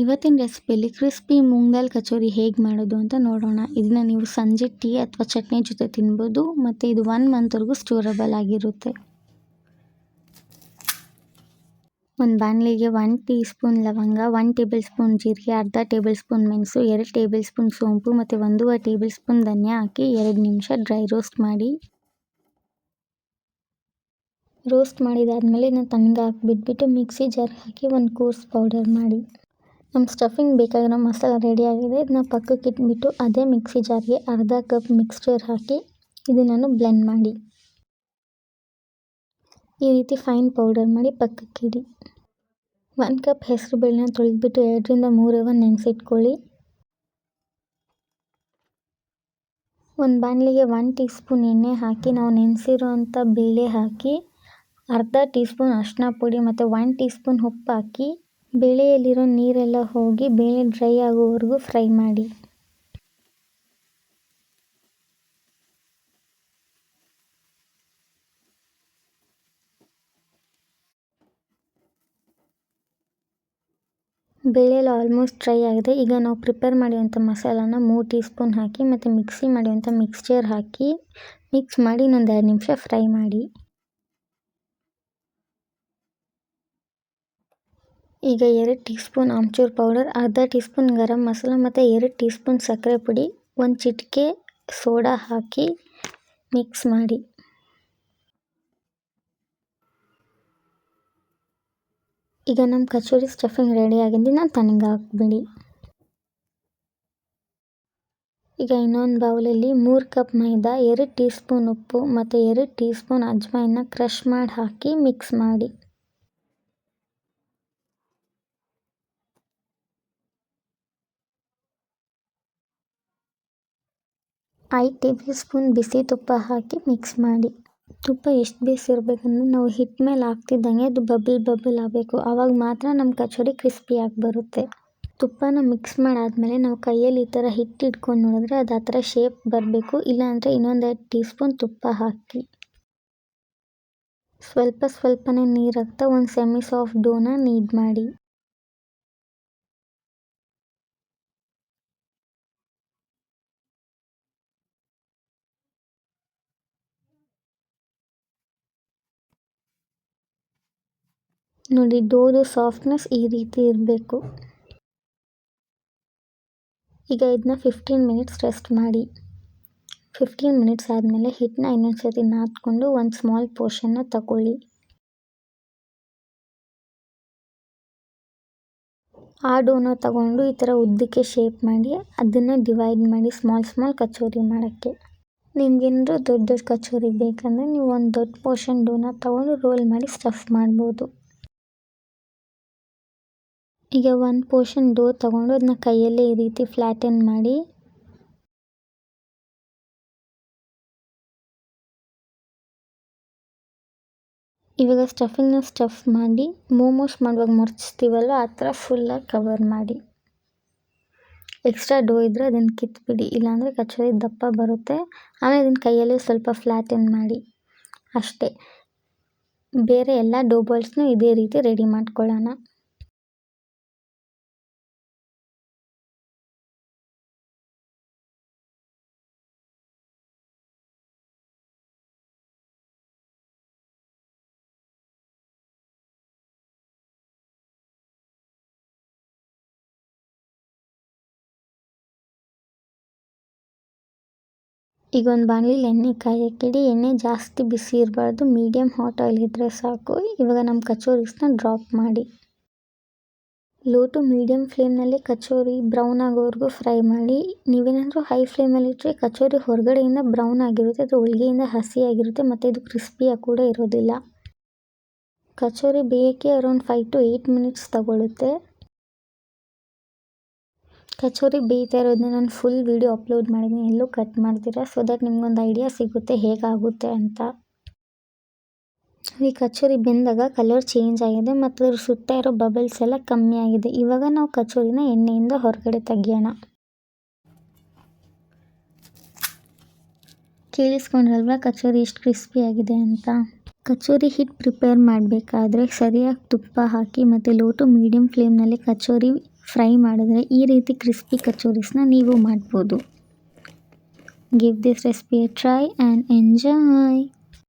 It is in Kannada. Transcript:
ಇವತ್ತಿನ ರೆಸಿಪಿಯಲ್ಲಿ ಕ್ರಿಸ್ಪಿ ಮೂಂಗ್ ದಾಲ್ ಕಚೋರಿ ಹೇಗೆ ಮಾಡೋದು ಅಂತ ನೋಡೋಣ. ಇದನ್ನ ನೀವು ಸಂಜೆ ಟೀ ಅಥವಾ ಚಟ್ನಿ ಜೊತೆ ತಿನ್ಬೋದು ಮತ್ತು ಇದು 1 ಮಂತ್ವರೆಗೂ ಸ್ಟೋರಬಲ್ ಆಗಿರುತ್ತೆ. ಒಂದು ಬಾಣಲಿಗೆ 1 ಟೀ ಸ್ಪೂನ್ ಲವಂಗ, 1 ಟೇಬಲ್ ಸ್ಪೂನ್ ಜೀರಿಗೆ, ಅರ್ಧ ಟೇಬಲ್ ಸ್ಪೂನ್ ಮೆಣಸು, 2 ಟೇಬಲ್ ಸ್ಪೂನ್ ಸೋಂಪು ಮತ್ತು 1.5 ಟೇಬಲ್ ಸ್ಪೂನ್ ಧನಿಯಾ ಹಾಕಿ 2 ನಿಮಿಷ ಡ್ರೈ ರೋಸ್ಟ್ ಮಾಡಿ. ರೋಸ್ಟ್ ಮಾಡಿದಾದ್ಮೇಲೆ ಇದನ್ನ ತಣ್ಣಗೆ ಹಾಕಿಬಿಟ್ಬಿಟ್ಟು ಮಿಕ್ಸಿ ಜಾರ್ ಹಾಕಿ ಒಂದು ಕೋರ್ಸ್ ಪೌಡರ್ ಮಾಡಿ. ನಮ್ಮ ಸ್ಟಫಿಂಗ್ ಬೇಕಾಗಿರೋ ಮಸಾಲ ರೆಡಿಯಾಗಿದೆ. ಇದನ್ನ ಪಕ್ಕಕ್ಕೆ ಇಟ್ಬಿಟ್ಟು ಅದೇ ಮಿಕ್ಸಿ ಜಾರ್ಗೆ ಅರ್ಧ ಕಪ್ ಮಿಕ್ಸ್ಚರ್ ಹಾಕಿ ಇದನ್ನು ಬ್ಲೆಂಡ್ ಮಾಡಿ. ಈ ರೀತಿ ಫೈನ್ ಪೌಡರ್ ಮಾಡಿ ಪಕ್ಕಕ್ಕಿಡಿ. 1 ಕಪ್ ಹೆಸರು ಬೇಳೆನ ತೊಳೆದ್ಬಿಟ್ಟು 2 ರಿಂದ 3 ಅವರ್ ನೆನೆಸಿಟ್ಕೊಳ್ಳಿ. ಒಂದು ಬಾಣಲಿಗೆ 1 ಟೀ ಸ್ಪೂನ್ ಎಣ್ಣೆ ಹಾಕಿ ನಾವು ನೆನೆಸಿರೋಂಥ ಬೇಳೆ ಹಾಕಿ ಅರ್ಧ ಟೀ ಸ್ಪೂನ್ ಅರಿಶಿನ ಪುಡಿ ಮತ್ತು 1 ಟೀ ಸ್ಪೂನ್ ಉಪ್ಪು ಹಾಕಿ ಬೇಳೆಯಲ್ಲಿರೋ ನೀರೆಲ್ಲ ಹೋಗಿ ಬೇಳೆ ಡ್ರೈ ಆಗೋವರೆಗೂ ಫ್ರೈ ಮಾಡಿ. ಬೇಳೆಲ್ಲ ಆಲ್ಮೋಸ್ಟ್ ಡ್ರೈ ಆಗಿದೆ. ಈಗ ನಾವು ಪ್ರಿಪೇರ್ ಮಾಡಿರೋಂಥ ಮಸಾಲಾನ 3 ಟೀ ಸ್ಪೂನ್ ಹಾಕಿ ಮತ್ತು ಮಿಕ್ಸಿ ಮಾಡಿರೋಂಥ ಮಿಕ್ಸ್ಚರ್ ಹಾಕಿ ಮಿಕ್ಸ್ ಮಾಡಿ ಇನ್ನೊಂದು 2 ನಿಮಿಷ ಫ್ರೈ ಮಾಡಿ. ಈಗ 2 ಟೀ ಸ್ಪೂನ್ ಆಮ್ಚೂರ್ ಪೌಡರ್, ಅರ್ಧ ಟೀ ಸ್ಪೂನ್ ಗರಂ ಮಸಾಲ ಮತ್ತು 2 ಟೀ ಸ್ಪೂನ್ ಸಕ್ಕರೆ ಪುಡಿ, 1 ಚಿಟಿಕೆ ಸೋಡಾ ಹಾಕಿ ಮಿಕ್ಸ್ ಮಾಡಿ. ಈಗ ನಮ್ಮ ಕಚೋರಿ ಸ್ಟಫಿಂಗ್ ರೆಡಿ ಆಗಿದೆ. ತಣ್ಣಗೆ ಹಾಕ್ಬಿಡಿ. ಈಗ ಇನ್ನೊಂದು ಬೌಲಲ್ಲಿ 3 ಕಪ್ ಮೈದಾ, 2 ಟೀ ಸ್ಪೂನ್ ಉಪ್ಪು ಮತ್ತು 2 ಟೀ ಸ್ಪೂನ್ ಅಜ್ವಾಯಿನ ಕ್ರಷ್ ಮಾಡಿ ಹಾಕಿ ಮಿಕ್ಸ್ ಮಾಡಿ. 5 ಟೇಬಲ್ ಸ್ಪೂನ್ ಬಿಸಿ ತುಪ್ಪ ಹಾಕಿ ಮಿಕ್ಸ್ ಮಾಡಿ. ತುಪ್ಪ ಎಷ್ಟು ಬೇಯಿಸಿರ್ಬೇಕಂದ್ರೆ ನಾವು ಹಿಟ್ಟು ಮೇಲೆ ಹಾಕ್ತಿದ್ದಂಗೆ ಅದು ಬಬಲ್ ಆಗಬೇಕು. ಆವಾಗ ಮಾತ್ರ ನಮ್ಮ ಕಚೋರಿ ಕ್ರಿಸ್ಪಿಯಾಗಿ ಬರುತ್ತೆ. ತುಪ್ಪನ ಮಿಕ್ಸ್ ಮಾಡಾದ್ಮೇಲೆ ನಾವು ಕೈಯಲ್ಲಿ ಈ ಥರ ಹಿಟ್ಟು ಹಿಡ್ಕೊಂಡು ನೋಡಿದ್ರೆ ಅದು ಆ ಥರ ಶೇಪ್ ಬರಬೇಕು. ಇಲ್ಲಾಂದರೆ ಇನ್ನೊಂದು 2 ಟೀ ಸ್ಪೂನ್ ತುಪ್ಪ ಹಾಕಿ ಸ್ವಲ್ಪನೇ ನೀರು ಹಾಕ್ತಾ ಒಂದು ಸೆಮಿ ಸಾಫ್ಟ್ ಡೋನ ನೀಡ್ ಮಾಡಿ. ನೋಡಿ, ಡೋದು ಸಾಫ್ಟ್ನೆಸ್ ಈ ರೀತಿ ಇರಬೇಕು. ಈಗ ಇದನ್ನ 15 ಮಿನಿಟ್ಸ್ ರೆಸ್ಟ್ ಮಾಡಿ. 15 ಮಿನಿಟ್ಸ್ ಆದಮೇಲೆ ಹಿಟ್ಟನ್ನ ಇನ್ನೊಂದು ಸತಿ ನಾದ್ಕೊಂಡು ಒಂದು ಸ್ಮಾಲ್ ಪೋರ್ಷನ್ನ ತಗೊಳ್ಳಿ. ಆ ಡೋನ ತಗೊಂಡು ಈ ಥರ ಉದ್ದಕ್ಕೆ ಶೇಪ್ ಮಾಡಿ ಅದನ್ನು ಡಿವೈಡ್ ಮಾಡಿ ಸ್ಮಾಲ್ ಕಚೋರಿ ಮಾಡೋಕ್ಕೆ. ನಿಮ್ಗೇನಾದರೂ ದೊಡ್ಡ ಕಚೋರಿ ಬೇಕಂದರೆ ನೀವು ಒಂದು ದೊಡ್ಡ ಪೋರ್ಷನ್ ಡೋನ ತಗೊಂಡು ರೋಲ್ ಮಾಡಿ ಸ್ಟಫ್ ಮಾಡ್ಬೋದು. ಈಗ 1 ಪೋರ್ಷನ್ ಡೋ ತಗೊಂಡು ಅದನ್ನ ಕೈಯಲ್ಲೇ ಈ ರೀತಿ ಫ್ಲ್ಯಾಟನ್ ಮಾಡಿ ಇವಾಗ ಸ್ಟಫಿಂಗ್ನ ಸ್ಟಫ್ ಮಾಡಿ ಮೋಮೋಸ್ ಮಾಡುವಾಗ ಮರ್ಚ್ತೀವಲ್ಲ ಆ ಥರ ಫುಲ್ಲಾಗಿ ಕವರ್ ಮಾಡಿ. ಎಕ್ಸ್ಟ್ರಾ ಡೋ ಇದ್ದರೆ ಅದನ್ನು ಕಿತ್ಬಿಡಿ, ಇಲ್ಲಾಂದರೆ ಕಚೋರಿ ದಪ್ಪ ಬರುತ್ತೆ. ಆಮೇಲೆ ಅದನ್ನು ಕೈಯಲ್ಲೇ ಸ್ವಲ್ಪ ಫ್ಲ್ಯಾಟನ್ ಮಾಡಿ ಅಷ್ಟೇ. ಬೇರೆ ಎಲ್ಲ ಡೋ ಬಾಲ್ಸ್ನೂ ಇದೇ ರೀತಿ ರೆಡಿ ಮಾಡ್ಕೊಳ್ಳೋಣ. ಈಗ ಒಂದು ಬಾಣಲಿಲಿ ಎಣ್ಣೆ ಕಾಯಕ್ಕಿಡಿ. ಎಣ್ಣೆ ಜಾಸ್ತಿ ಬಿಸಿ ಇರಬಾರ್ದು, ಮೀಡಿಯಮ್ ಹಾಟ್ ಆಯಿಲ್ ಇದ್ದರೆ ಸಾಕು. ಇವಾಗ ನಮ್ಮ ಕಚೋರೀಸ್ನ ಡ್ರಾಪ್ ಮಾಡಿ. ಲೋ ಟು ಮೀಡಿಯಮ್ ಫ್ಲೇಮ್ನಲ್ಲಿ ಕಚೋರಿ ಬ್ರೌನ್ ಆಗೋವರೆಗೂ ಫ್ರೈ ಮಾಡಿ. ನೀವೇನಾದರೂ ಹೈ ಫ್ಲೇಮಲ್ಲಿ ಇಟ್ಟರೆ ಕಚೋರಿ ಹೊರಗಡೆಯಿಂದ ಬ್ರೌನ್ ಆಗಿರುತ್ತೆ, ಅದು ಒಳಗೆಯಿಂದ ಹಸಿಯಾಗಿರುತ್ತೆ ಮತ್ತು ಇದು ಕ್ರಿಸ್ಪಿಯಾಗಿ ಕೂಡ ಇರೋದಿಲ್ಲ. ಕಚೋರಿ ಬೇಯೋಕ್ಕೆ ಅರೌಂಡ್ 5 to 8 ಮಿನಿಟ್ಸ್ ತಗೊಳ್ಳುತ್ತೆ. ಕಚೋರಿ ಬೇಯ್ತಾ ಇರೋದನ್ನ ನಾನು ಫುಲ್ ವೀಡಿಯೋ ಅಪ್ಲೋಡ್ ಮಾಡಿದ್ದೀನಿ, ಎಲ್ಲೂ ಕಟ್ ಮಾಡ್ತೀರಾ, ಸೊ ದಟ್ ನಿಮ್ಗೊಂದು ಐಡಿಯಾ ಸಿಗುತ್ತೆ ಹೇಗಾಗುತ್ತೆ ಅಂತ. ಈ ಕಚೋರಿ ಬೆಂದಾಗ ಕಲರ್ ಚೇಂಜ್ ಆಗಿದೆ ಮತ್ತು ಅದ್ರ ಸುತ್ತ ಇರೋ ಬಬಲ್ಸ್ ಎಲ್ಲ ಕಮ್ಮಿ ಆಗಿದೆ. ಇವಾಗ ನಾವು ಕಚೋರಿನ ಎಣ್ಣೆಯಿಂದ ಹೊರಗಡೆ ತೆಗಿಯೋಣ. ಕೇಳಿಸ್ಕೊಂಡ್ರಲ್ವ ಕಚೋರಿ ಎಷ್ಟು ಕ್ರಿಸ್ಪಿ ಆಗಿದೆ ಅಂತ. ಕಚೋರಿ ಹಿಟ್ಟು ಪ್ರಿಪೇರ್ ಮಾಡಬೇಕಾದ್ರೆ ಸರಿಯಾಗಿ ತುಪ್ಪ ಹಾಕಿ ಮತ್ತು ಲೋ ಟು ಮೀಡಿಯಮ್ ಫ್ಲೇಮ್ನಲ್ಲಿ ಕಚೋರಿ ಫ್ರೈ ಮಾಡಿದ್ರೆ ಈ ರೀತಿ ಕ್ರಿಸ್ಪಿ ಕಚೋರೀಸ್ನ ನೀವು ಮಾಡ್ಬೋದು. Give this recipe a try and enjoy.